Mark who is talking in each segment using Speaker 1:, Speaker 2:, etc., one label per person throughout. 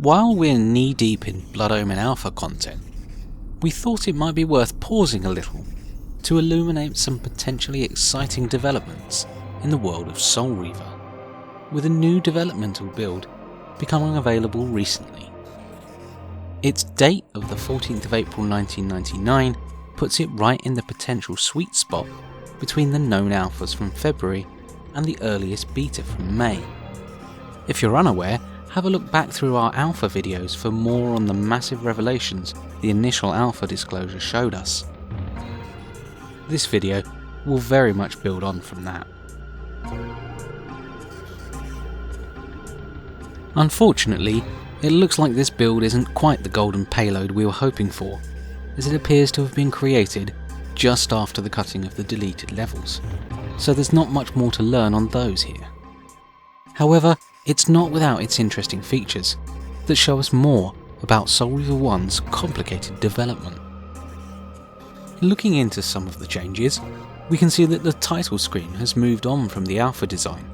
Speaker 1: While we're knee-deep in Blood Omen Alpha content, we thought it might be worth pausing a little to illuminate some potentially exciting developments in the world of Soul Reaver, with a new developmental build becoming available recently. Its date of the 14th of April 1999 puts it right in the potential sweet spot between the known alphas from February and the earliest beta from May. If you're unaware, have a look back through our alpha videos for more on the massive revelations the initial alpha disclosure showed us. This video will very much build on from that. Unfortunately, it looks like this build isn't quite the golden payload we were hoping for, as it appears to have been created just after the cutting of the deleted levels, so there's not much more to learn on those here. However, it's not without its interesting features that show us more about Soul Reaver 1's complicated development. Looking into some of the changes, we can see that the title screen has moved on from the alpha design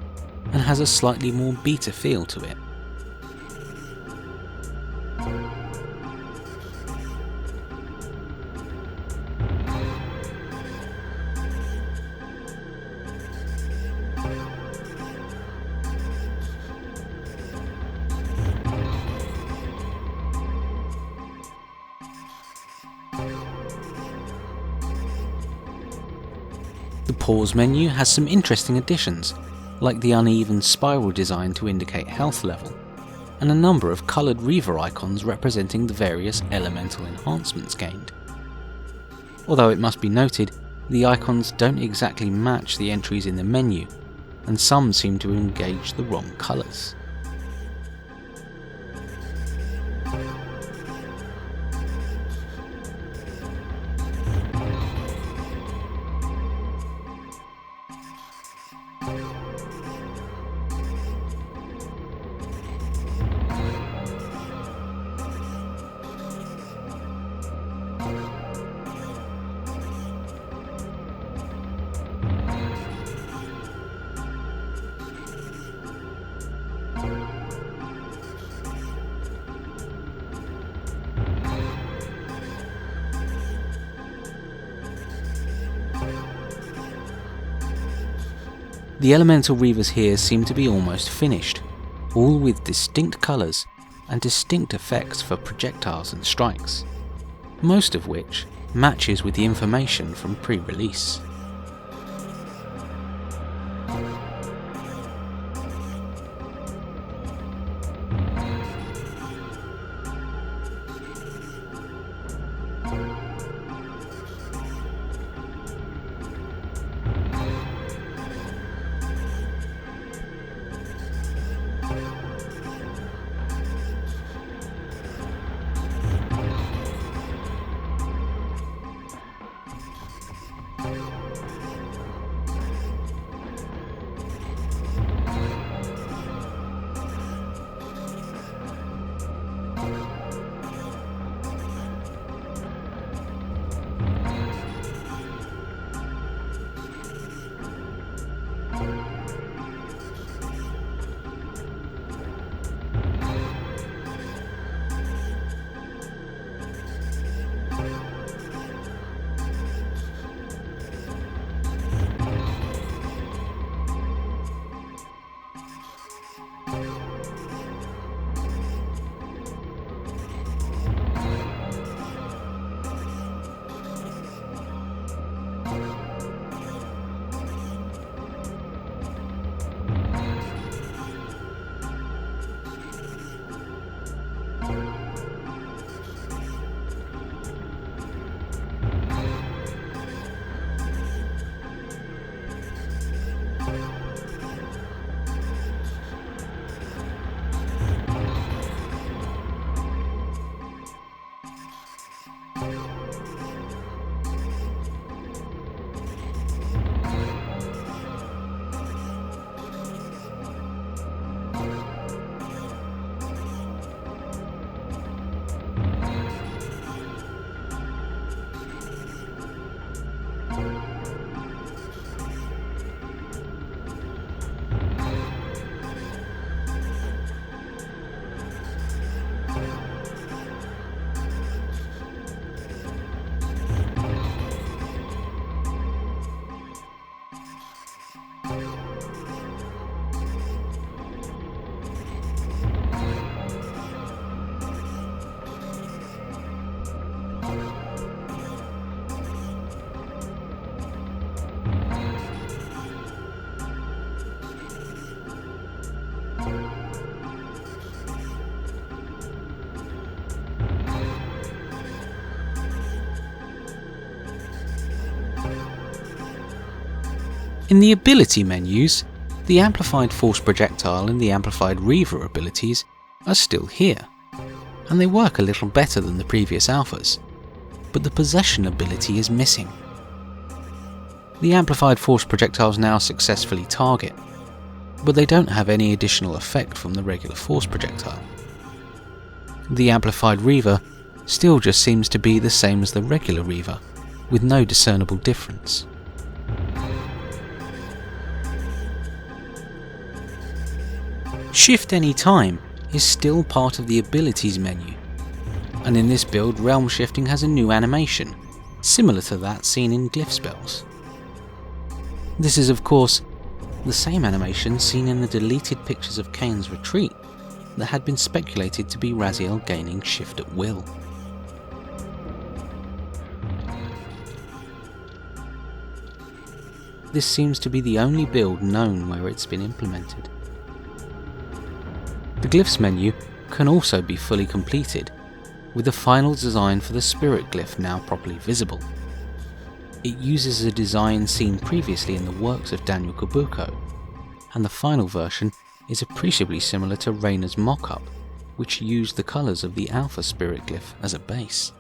Speaker 1: and has a slightly more beta feel to it. The pause menu has some interesting additions, like the uneven spiral design to indicate health level, and a number of coloured Reaver icons representing the various elemental enhancements gained. Although it must be noted, the icons don't exactly match the entries in the menu, and some seem to engage the wrong colours. The elemental Reavers here seem to be almost finished, all with distinct colours and distinct effects for projectiles and strikes, most of which matches with the information from pre-release. In the ability menus, the amplified force projectile and the amplified reaver abilities are still here, and they work a little better than the previous alphas, but the possession ability is missing. The amplified force projectiles now successfully target, but they don't have any additional effect from the regular force projectile. The amplified reaver still just seems to be the same as the regular reaver, with no discernible difference. Shift any time is still part of the abilities menu, and in this build realm shifting has a new animation, similar to that seen in glyph spells. This is of course the same animation seen in the deleted pictures of Kain's retreat that had been speculated to be Raziel gaining shift at will. This seems to be the only build known where it's been implemented. The glyphs menu can also be fully completed, with the final design for the spirit glyph now properly visible. It uses a design seen previously in the works of Daniel Kabuko, and the final version is appreciably similar to Raina's mock-up, which used the colours of the alpha spirit glyph as a base.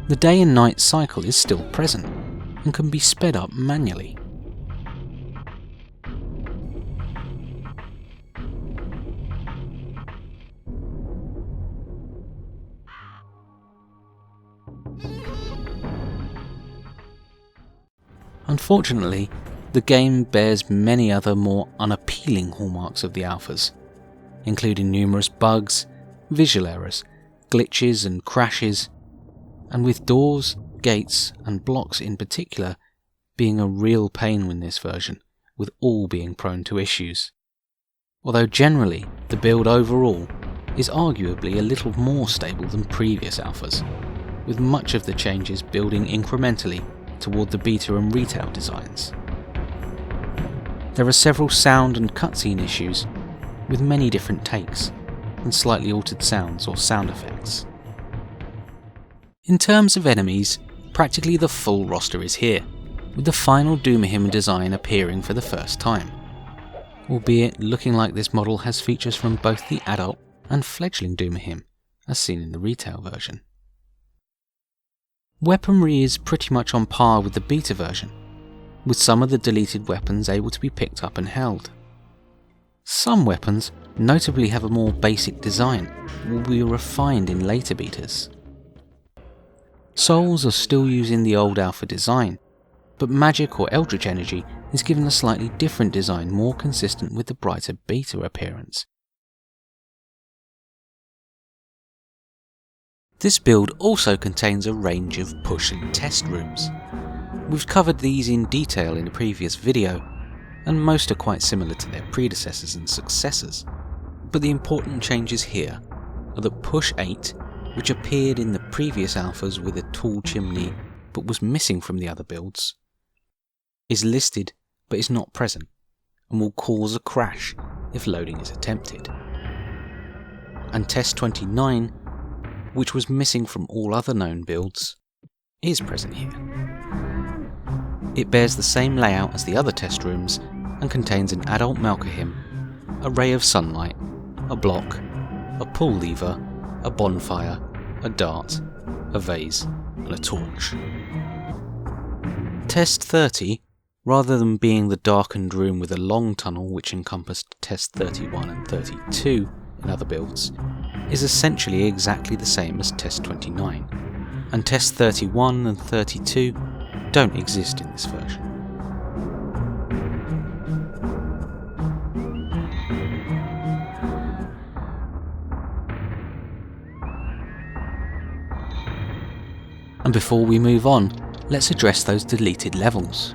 Speaker 1: The day and night cycle is still present and can be sped up manually. Unfortunately, the game bears many other more unappealing hallmarks of the alphas, including numerous bugs, visual errors, glitches and crashes, and with doors, gates and blocks in particular being a real pain in this version, with all being prone to issues. Although generally the build overall is arguably a little more stable than previous alphas, with much of the changes building incrementally toward the beta and retail designs. There are several sound and cutscene issues, with many different takes and slightly altered sounds or sound effects. In terms of enemies, practically the full roster is here, with the final Doomahim design appearing for the first time, albeit looking like this model has features from both the adult and fledgling Doomahim, as seen in the retail version. Weaponry is pretty much on par with the beta version, with some of the deleted weapons able to be picked up and held. Some weapons notably have a more basic design and will be refined in later betas. Souls are still using the old alpha design, but magic or eldritch energy is given a slightly different design more consistent with the brighter beta appearance. This build also contains a range of push and test rooms. We've covered these in detail in a previous video, and most are quite similar to their predecessors and successors, but the important changes here are that push 8, which appeared in the previous alphas with a tall chimney, but was missing from the other builds, is listed but is not present, and will cause a crash if loading is attempted. And Test 29, which was missing from all other known builds, is present here. It bears the same layout as the other test rooms and contains an adult Malkahim, a ray of sunlight, a block, a pull lever, a bonfire, a dart, a vase, and a torch. Test 30, rather than being the darkened room with a long tunnel which encompassed Test 31 and 32 in other builds, is essentially exactly the same as Test 29, and Test 31 and 32 don't exist in this version. And before we move on, let's address those deleted levels.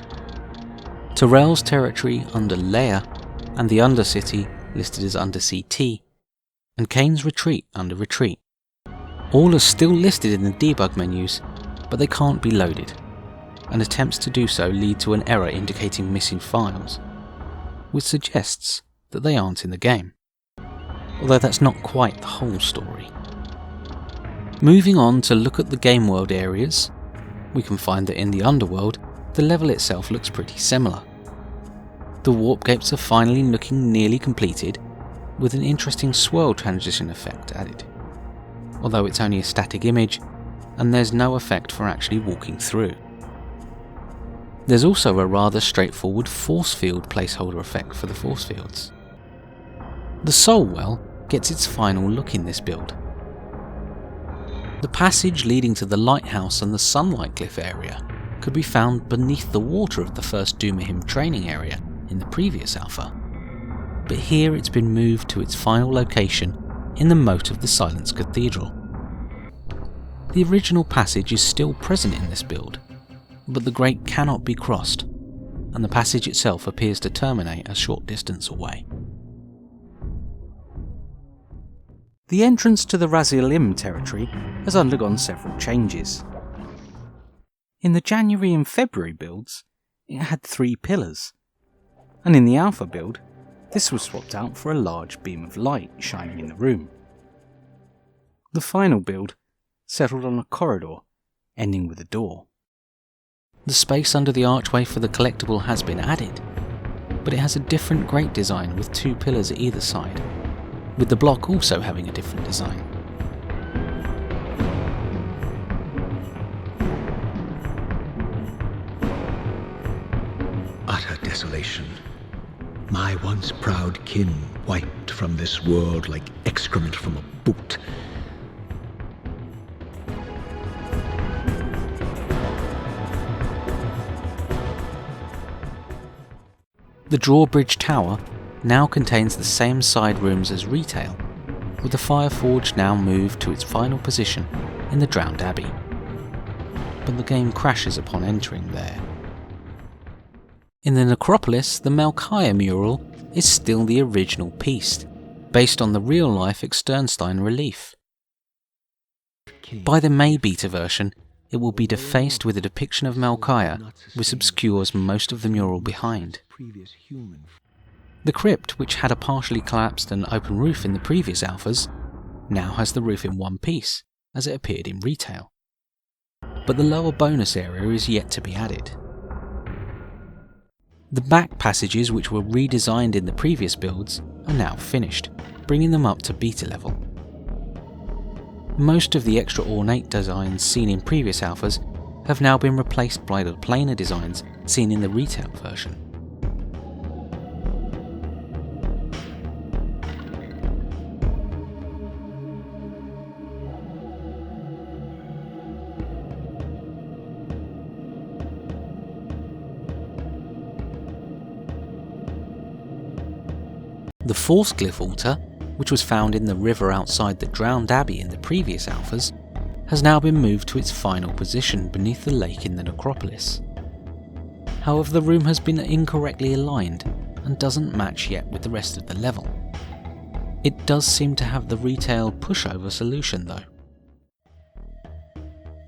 Speaker 1: Terrell's territory under Leia, and the Undercity listed as under CT, and Kane's retreat under Retreat. All are still listed in the debug menus, but they can't be loaded, and attempts to do so lead to an error indicating missing files, which suggests that they aren't in the game, although that's not quite the whole story. Moving on to look at the game world areas, we can find that in the underworld, the level itself looks pretty similar. The warp gates are finally looking nearly completed, with an interesting swirl transition effect added, although it's only a static image and there's no effect for actually walking through. There's also a rather straightforward force field placeholder effect for the force fields. The Soul Well gets its final look in this build. The passage leading to the lighthouse and the sunlight glyph area could be found beneath the water of the first Doomahim training area in the previous alpha, but here it's been moved to its final location in the moat of the Silence Cathedral. The original passage is still present in this build, but the grate cannot be crossed, and the passage itself appears to terminate a short distance away. The entrance to the Razielim territory has undergone several changes. In the January and February builds, it had 3 pillars, and in the Alpha build, this was swapped out for a large beam of light shining in the room. The final build settled on a corridor, ending with a door. The space under the archway for the collectible has been added, but it has a different grate design with 2 pillars at either side, with the block also having a different design.
Speaker 2: Utter desolation. My once proud kin wiped from this world like excrement from a boot.
Speaker 1: The Drawbridge Tower now contains the same side rooms as retail, with the Fireforge now moved to its final position in the Drowned Abbey. But the game crashes upon entering there. In the Necropolis, the Malkaya mural is still the original piece, based on the real-life Externstein relief. By the May beta version, it will be defaced with a depiction of Malkaya, which obscures most of the mural behind. The crypt, which had a partially collapsed and open roof in the previous alphas, now has the roof in one piece, as it appeared in retail. But the lower bonus area is yet to be added. The back passages, which were redesigned in the previous builds, are now finished, bringing them up to beta level. Most of the extra ornate designs seen in previous alphas have now been replaced by the planar designs seen in the retail version. The Force Glyph altar, which was found in the river outside the Drowned Abbey in the previous alphas, has now been moved to its final position beneath the lake in the Necropolis. However, the room has been incorrectly aligned and doesn't match yet with the rest of the level. It does seem to have the retail pushover solution though.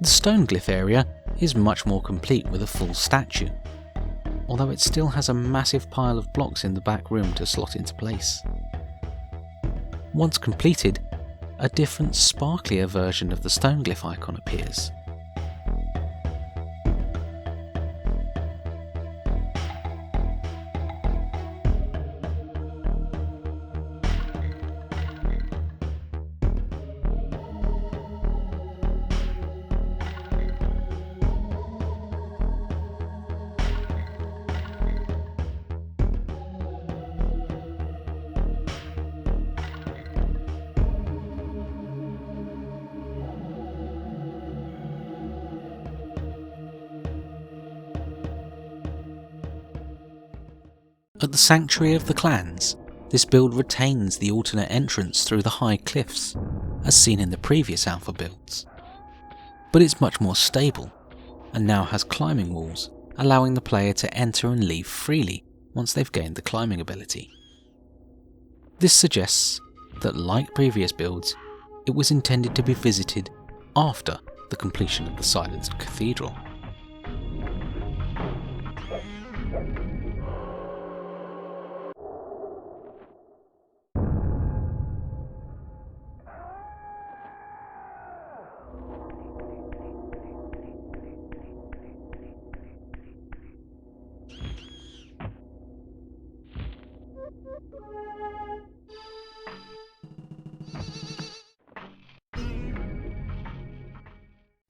Speaker 1: The Stone Glyph area is much more complete with a full statue, although it still has a massive pile of blocks in the back room to slot into place. Once completed, a different, sparklier version of the stone glyph icon appears. At the Sanctuary of the Clans, this build retains the alternate entrance through the high cliffs, as seen in the previous alpha builds. But it's much more stable, and now has climbing walls, allowing the player to enter and leave freely once they've gained the climbing ability. This suggests that, like previous builds, it was intended to be visited after the completion of the Silenced Cathedral.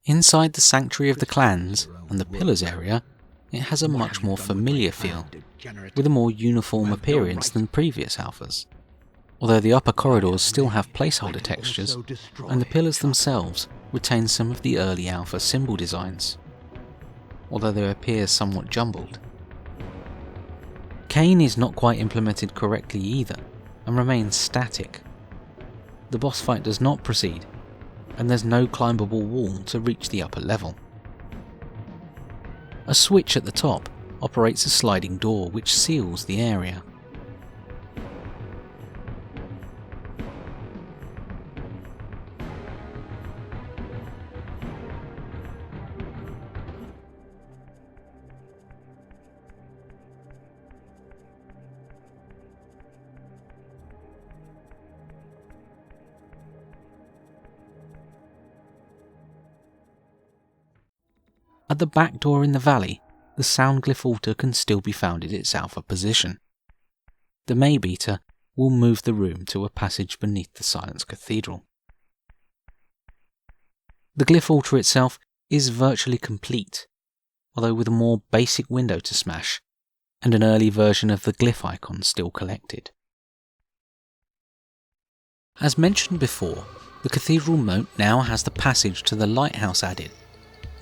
Speaker 1: Inside the Sanctuary of the Clans and the Pillars area, it has a much more familiar feel, with a more uniform appearance than previous alphas. Although the upper corridors still have placeholder textures, and the pillars themselves retain some of the early alpha symbol designs, although they appear somewhat jumbled. Cain is not quite implemented correctly either, and remains static. The boss fight does not proceed, and there's no climbable wall to reach the upper level. A switch at the top operates a sliding door which seals the area. At the back door in the valley, the sound glyph altar can still be found in its alpha position. The Maybeater will move the room to a passage beneath the Silenced Cathedral. The glyph altar itself is virtually complete, although with a more basic window to smash, and an early version of the glyph icon still collected. As mentioned before, the cathedral moat now has the passage to the lighthouse added,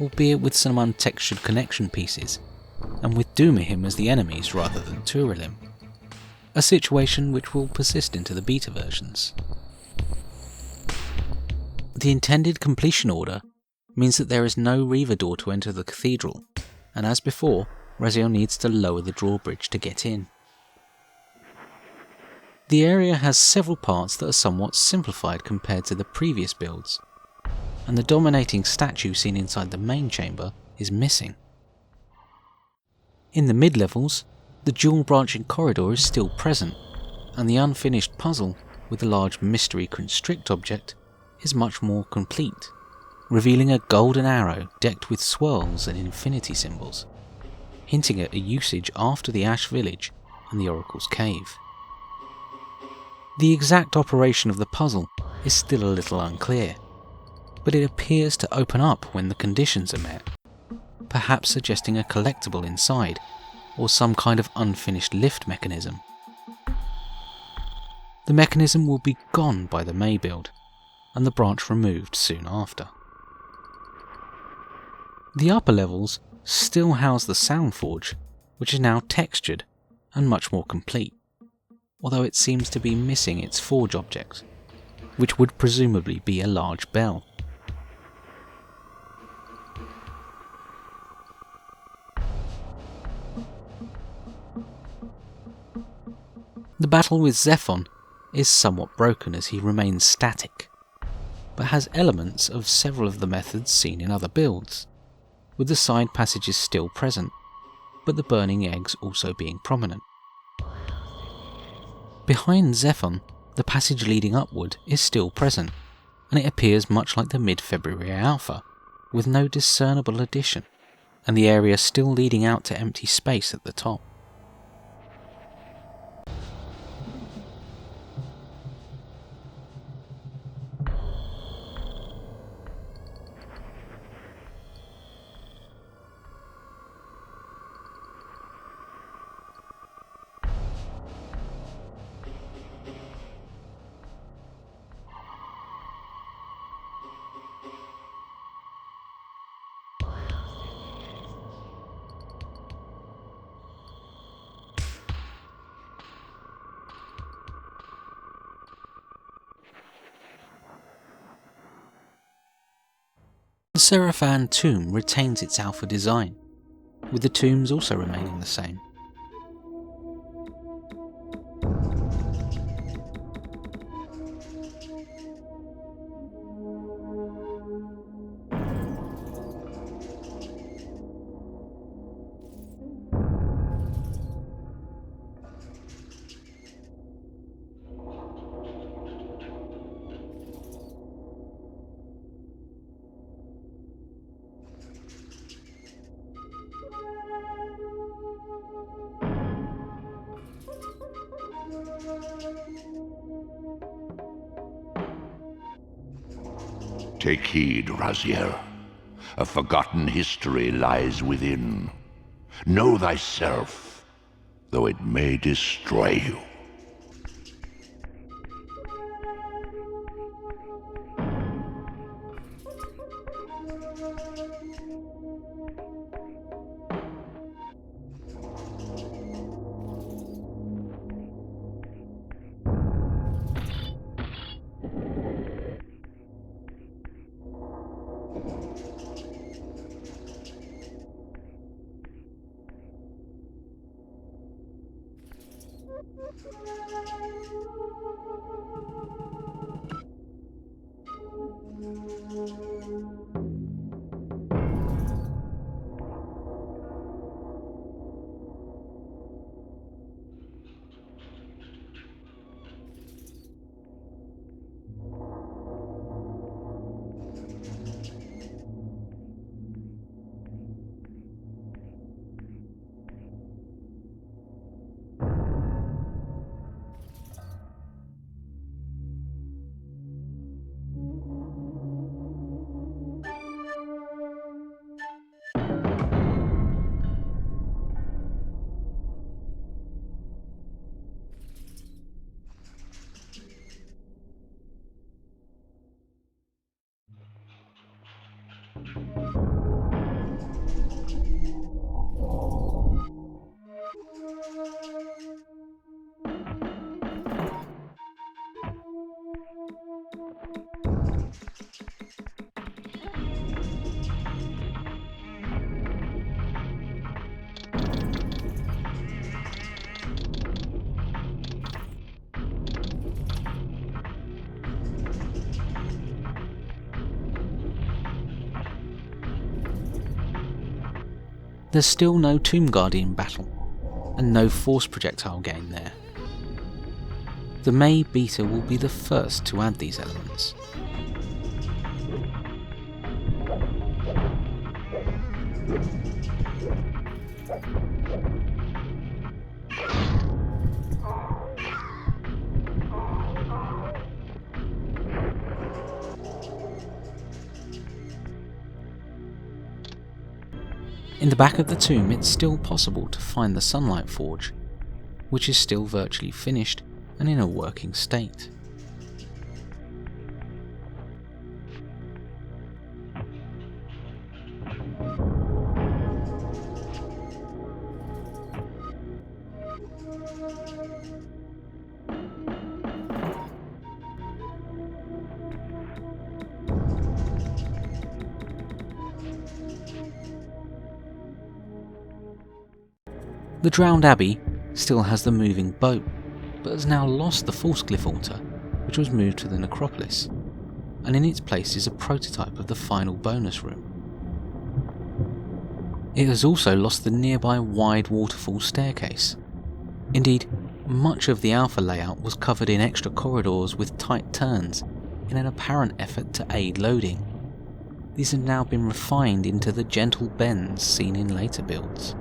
Speaker 1: albeit with some untextured connection pieces, and with Doomahim as the enemies rather than Turalim, a situation which will persist into the beta versions. The intended completion order means that there is no Reaver door to enter the cathedral, and as before, Raziel needs to lower the drawbridge to get in. The area has several parts that are somewhat simplified compared to the previous builds, and the dominating statue seen inside the main chamber is missing. In the mid-levels, the dual branching corridor is still present, and the unfinished puzzle with the large mystery constrict object is much more complete, revealing a golden arrow decked with swirls and infinity symbols, hinting at a usage after the Ash Village and the Oracle's Cave. The exact operation of the puzzle is still a little unclear, but it appears to open up when the conditions are met, perhaps suggesting a collectible inside, or some kind of unfinished lift mechanism. The mechanism will be gone by the May build, and the branch removed soon after. The upper levels still house the Sound Forge, which is now textured and much more complete, although it seems to be missing its forge object, which would presumably be a large bell. The battle with Zephon is somewhat broken as he remains static, but has elements of several of the methods seen in other builds. with the side passages still present, but the burning eggs also being prominent. Behind Zephon, the passage leading upward is still present, and it appears much like the mid-February alpha, with no discernible addition, and the area still leading out to empty space at the top. The Seraphan tomb retains its alpha design, with the tombs also remaining the same.
Speaker 3: Take heed, Raziel. A forgotten history lies within. Know thyself, though it may destroy you.
Speaker 1: There's still no Tomb Guardian battle, and no force projectile gain there. The May beta will be the first to add these elements. In the back of the tomb, it's still possible to find the Sunlight Forge, which is still virtually finished and in a working state. The drowned Abbey still has the moving boat, but has now lost the false glyph altar, which was moved to the necropolis, and in its place is a prototype of the final bonus room. it has also lost the nearby wide waterfall staircase. Indeed, much of the Alpha layout was covered in extra corridors with tight turns in an apparent effort to aid loading. These have now been refined into the gentle bends seen in later builds.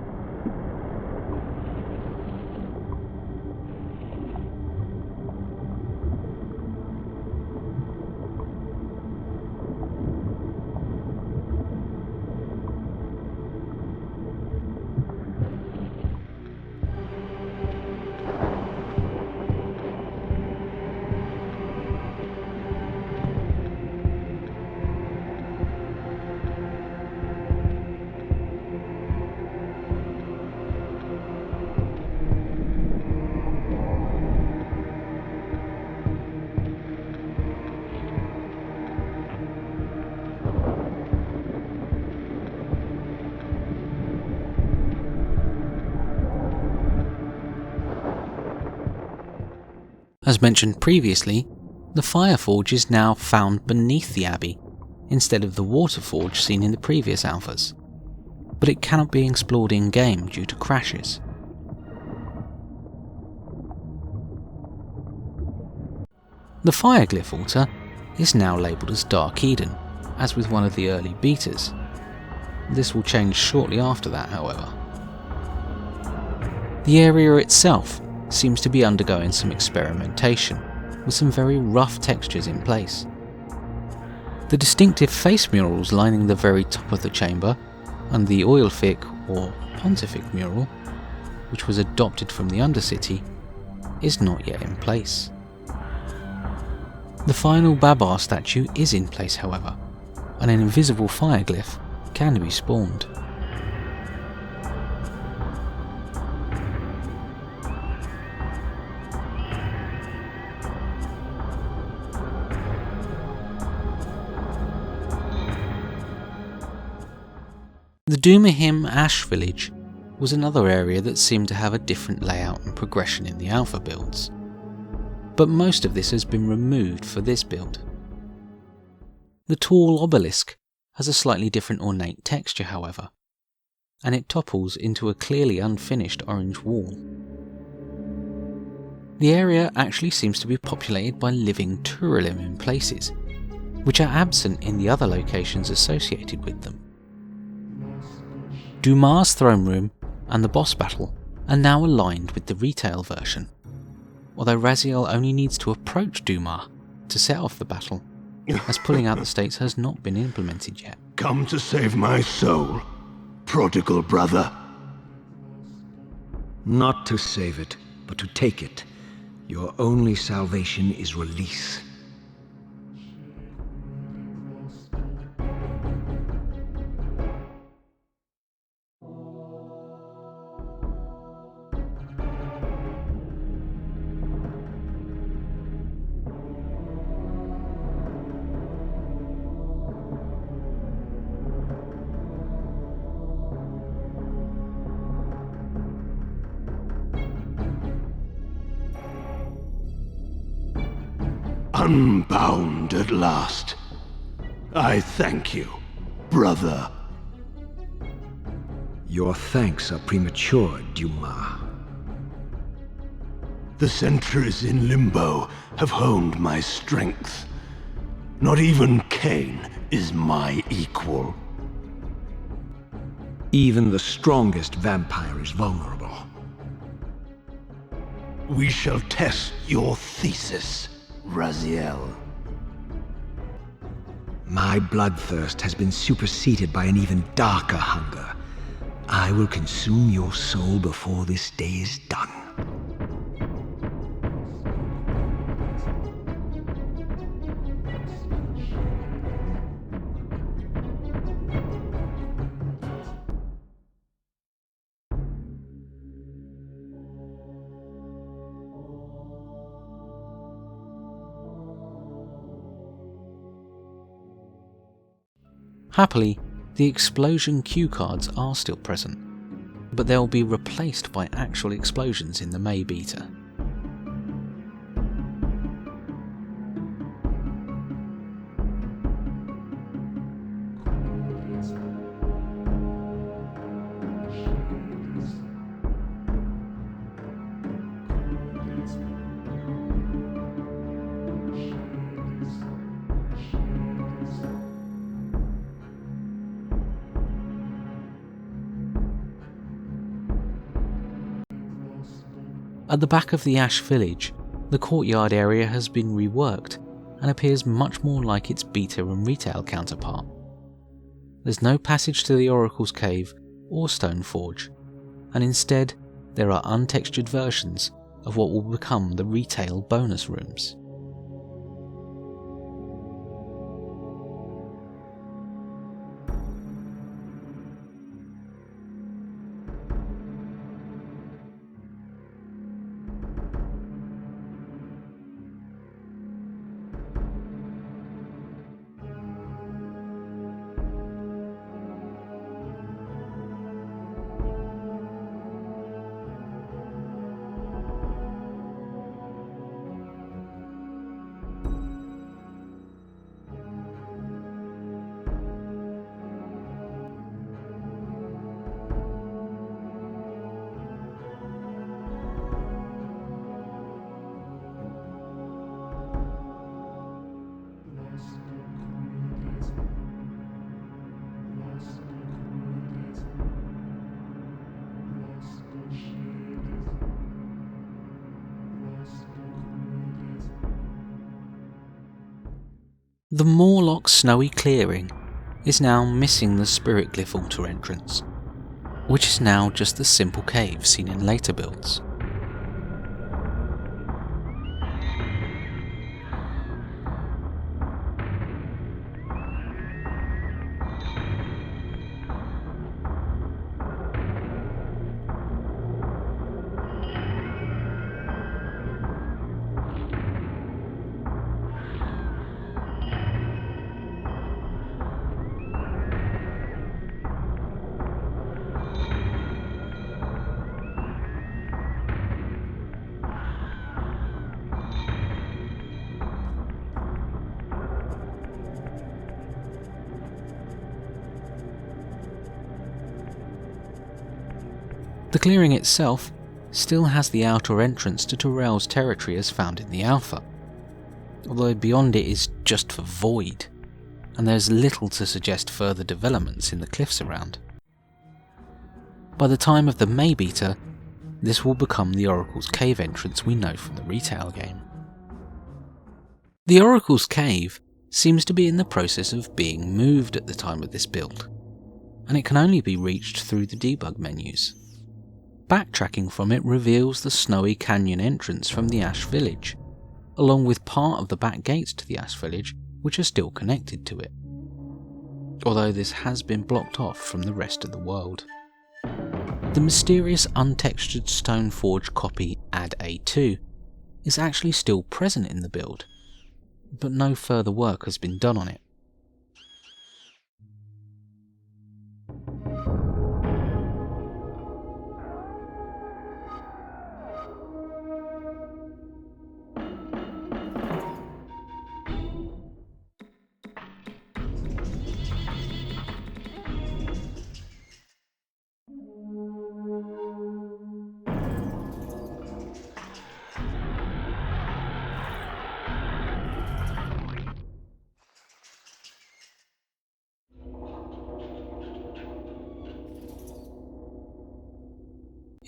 Speaker 1: As mentioned previously, the Fireforge is now found beneath the Abbey, instead of the Waterforge seen in the previous alphas, but it cannot be explored in-game due to crashes. The Fireglyph altar is now labelled as Dark Eden, as with one of the early betas. This will change shortly after that, however. The area itself seems to be undergoing some experimentation, with some very rough textures in place. The distinctive face murals lining the very top of the chamber, and the Oilfic or Pontific mural, which was adopted from the Undercity, is not yet in place. The final Babar statue is in place, however, and an invisible fireglyph can be spawned. The Dumahim Ash Village was another area that seemed to have a different layout and progression in the alpha builds, but most of this has been removed for this build. The tall obelisk has a slightly different ornate texture, however, and it topples into a clearly unfinished orange wall. The area actually seems to be populated by living Turalim in places, which are absent in the other locations associated with them. Dumar's throne room and the boss battle are now aligned with the retail version, although Raziel only needs to approach Dumar to set off the battle, as pulling out the states has not been implemented yet.
Speaker 2: Come to save my soul, prodigal brother. Not to save it, but to take it. Your only salvation is release. Unbound at last. I thank you, brother. Your thanks are premature, Dumas. The centuries in limbo have honed my strength. Not even Cain is my equal. Even the strongest vampire is vulnerable. We shall test your thesis, Raziel. My bloodthirst has been superseded by an even darker hunger. I will consume your soul before this day is done.
Speaker 1: Happily, the explosion cue cards are still present, but they'll be replaced by actual explosions in the May beta. At the back of the Ash Village, the courtyard area has been reworked and appears much more like its beta and retail counterpart. There's no passage to the Oracle's Cave or Stoneforge, and instead there are untextured versions of what will become the retail bonus rooms. The Morlock Snowy Clearing is now missing the Spirit Glyph altar entrance, which is now just the simple cave seen in later builds. The clearing itself still has the outer entrance to Tyrell's territory as found in the Alpha, although beyond it is just for void, and there's little to suggest further developments in the cliffs around. By the time of the May beta, this will become the Oracle's Cave entrance we know from the retail game. The Oracle's Cave seems to be in the process of being moved at the time of this build, and it can only be reached through the debug menus. Backtracking from it reveals the snowy canyon entrance from the Ash Village, along with part of the back gates to the Ash Village which are still connected to it, although this has been blocked off from the rest of the world. The mysterious untextured Stoneforge copy Ad A2 is actually still present in the build, but no further work has been done on it.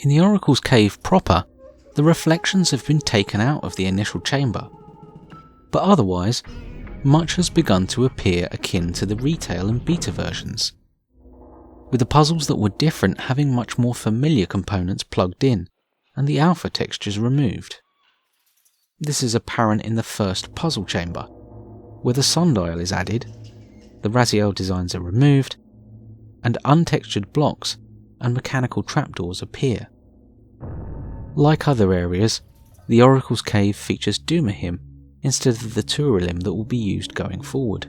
Speaker 1: In the Oracle's Cave proper, the reflections have been taken out of the initial chamber, but otherwise, much has begun to appear akin to the retail and beta versions, with the puzzles that were different having much more familiar components plugged in, and the alpha textures removed. This is apparent in the first puzzle chamber, where the sundial is added, the Raziel designs are removed, and untextured blocks and mechanical trapdoors appear. Like other areas, the Oracle's Cave features Dumahim instead of the Turalim that will be used going forward.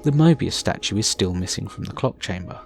Speaker 1: The Mobius statue is still missing from the clock chamber.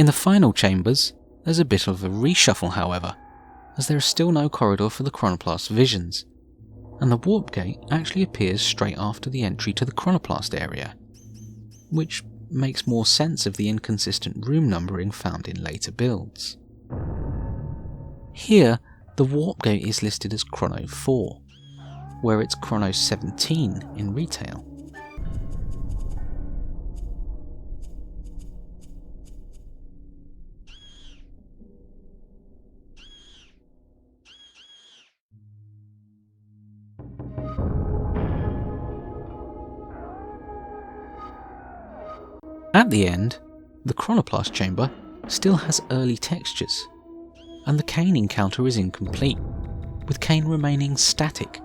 Speaker 1: In the final chambers, there's a bit of a reshuffle however, as there is still no corridor for the Chronoplast visions, and the warp gate actually appears straight after the entry to the Chronoplast area, which makes more sense of the inconsistent room numbering found in later builds. Here, the warp gate is listed as Chrono 4, where it's Chrono 17 in retail. At the end, the Chronoplast chamber still has early textures, and the Kane encounter is incomplete, with Kane remaining static,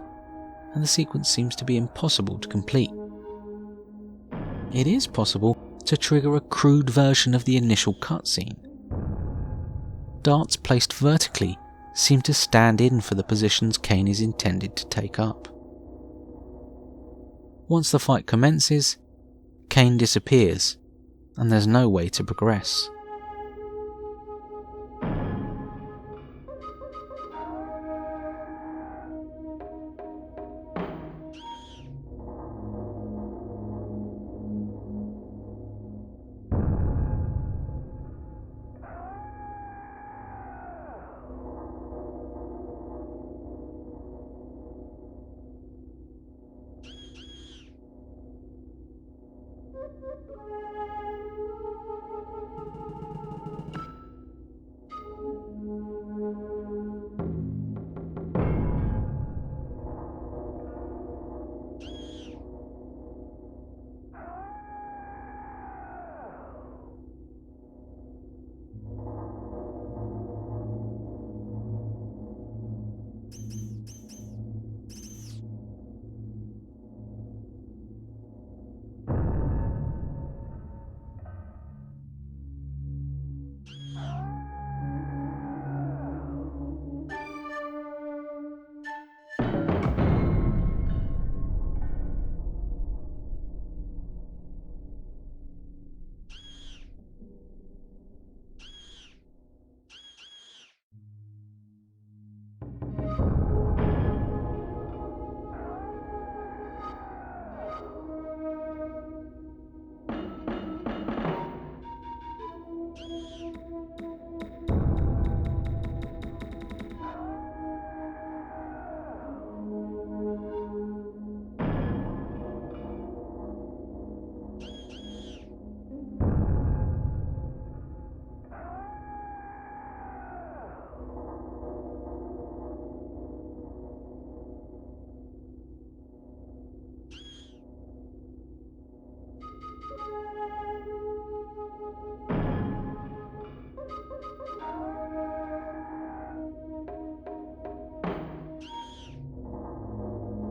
Speaker 1: and the sequence seems to be impossible to complete. It is possible to trigger a crude version of the initial cutscene. Darts placed vertically seem to stand in for the positions Kane is intended to take up. Once the fight commences, Kane disappears, and there's no way to progress.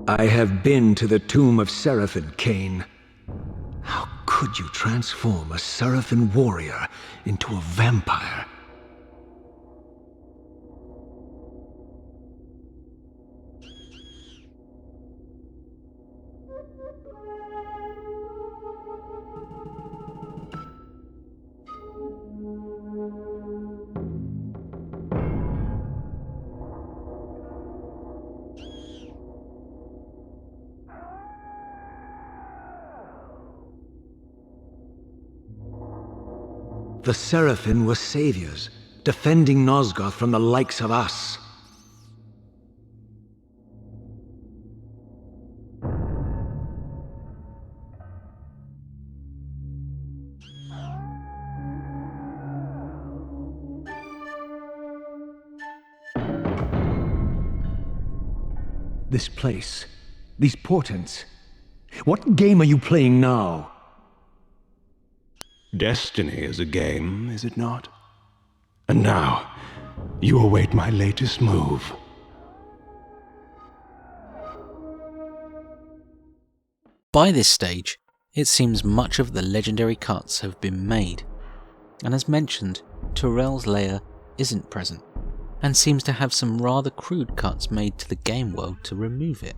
Speaker 2: I have been to the tomb of Seraphim, Kane. How could you transform a Seraphim warrior into a vampire? The Seraphim were saviors, defending Nosgoth from the likes of us. This place, these portents. What game are you playing now?
Speaker 4: Destiny is a game, is it not? And now, you await my latest move.
Speaker 1: By this stage, it seems much of the legendary cuts have been made, and as mentioned, Tyrell's lair isn't present, and seems to have some rather crude cuts made to the game world to remove it.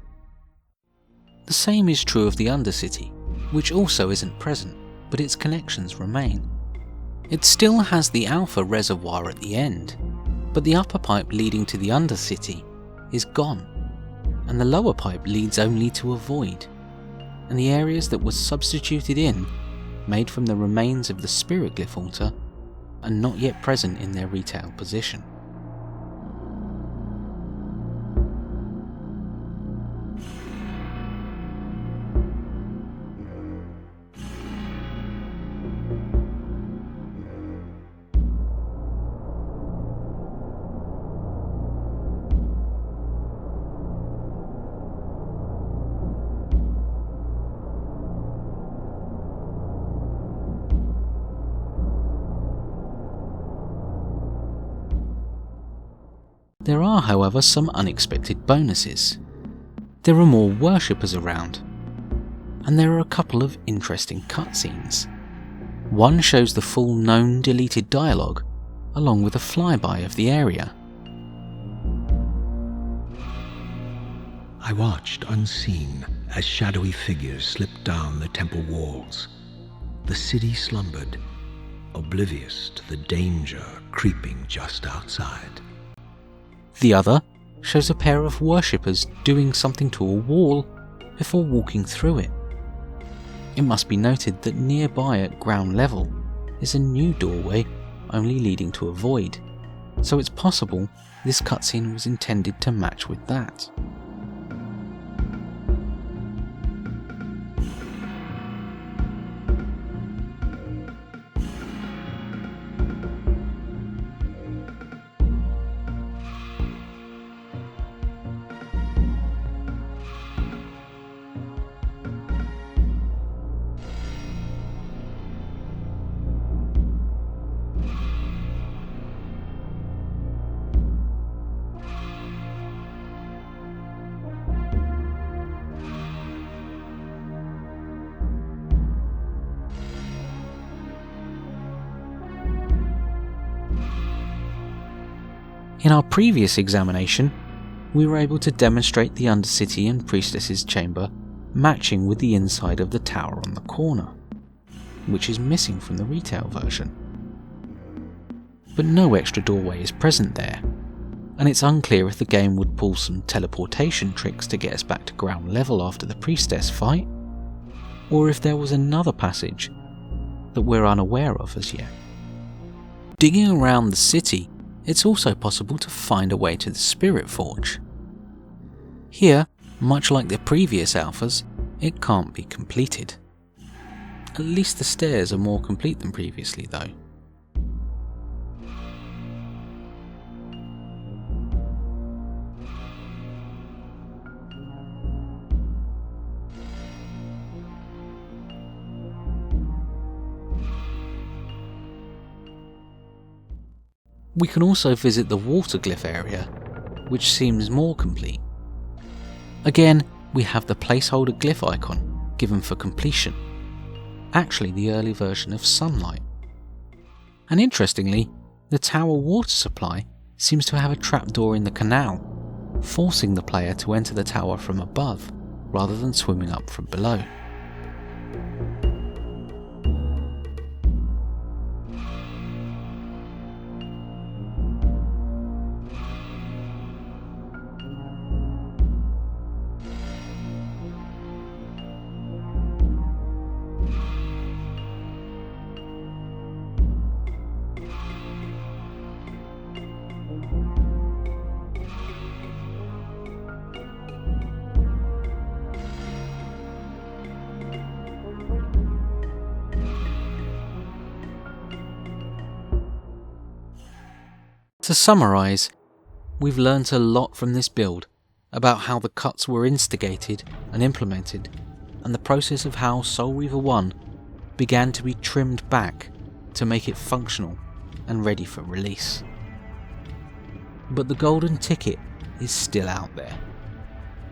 Speaker 1: The same is true of the Undercity, which also isn't present, but its connections remain. It still has the Alpha reservoir at the end, but the upper pipe leading to the Undercity is gone, and the lower pipe leads only to a void, and the areas that were substituted in, made from the remains of the spirit glyph altar, are not yet present in their retail position. There are, however, some unexpected bonuses. There are more worshippers around, and there are a couple of interesting cutscenes. One shows the full known deleted dialogue, along with a flyby of the area.
Speaker 2: I watched unseen as shadowy figures slipped down the temple walls. The city slumbered, oblivious to the danger creeping just outside.
Speaker 1: The other shows a pair of worshippers doing something to a wall before walking through it. It must be noted that nearby at ground level is a new doorway only leading to a void, so it's possible this cutscene was intended to match with that. In our previous examination, we were able to demonstrate the Undercity and Priestess's chamber matching with the inside of the tower on the corner, which is missing from the retail version. But no extra doorway is present there, and it's unclear if the game would pull some teleportation tricks to get us back to ground level after the Priestess fight, or if there was another passage that we're unaware of as yet. Digging around the city, it's also possible to find a way to the Spirit Forge. Here, much like the previous alphas, it can't be completed. At least the stairs are more complete than previously though. We can also visit the water glyph area, which seems more complete. Again, we have the placeholder glyph icon given for completion, actually the early version of sunlight. And interestingly, the tower water supply seems to have a trapdoor in the canal, forcing the player to enter the tower from above rather than swimming up from below. To summarise, we've learnt a lot from this build about how the cuts were instigated and implemented, and the process of how Soul Reaver 1 began to be trimmed back to make it functional and ready for release. But the golden ticket is still out there,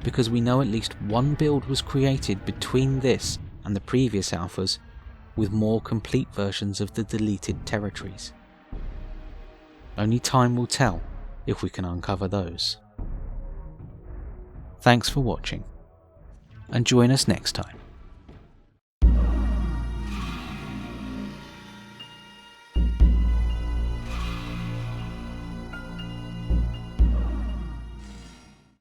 Speaker 1: because we know at least one build was created between this and the previous alphas with more complete versions of the deleted territories. Only time will tell if we can uncover those. Thanks for watching, and join us next time.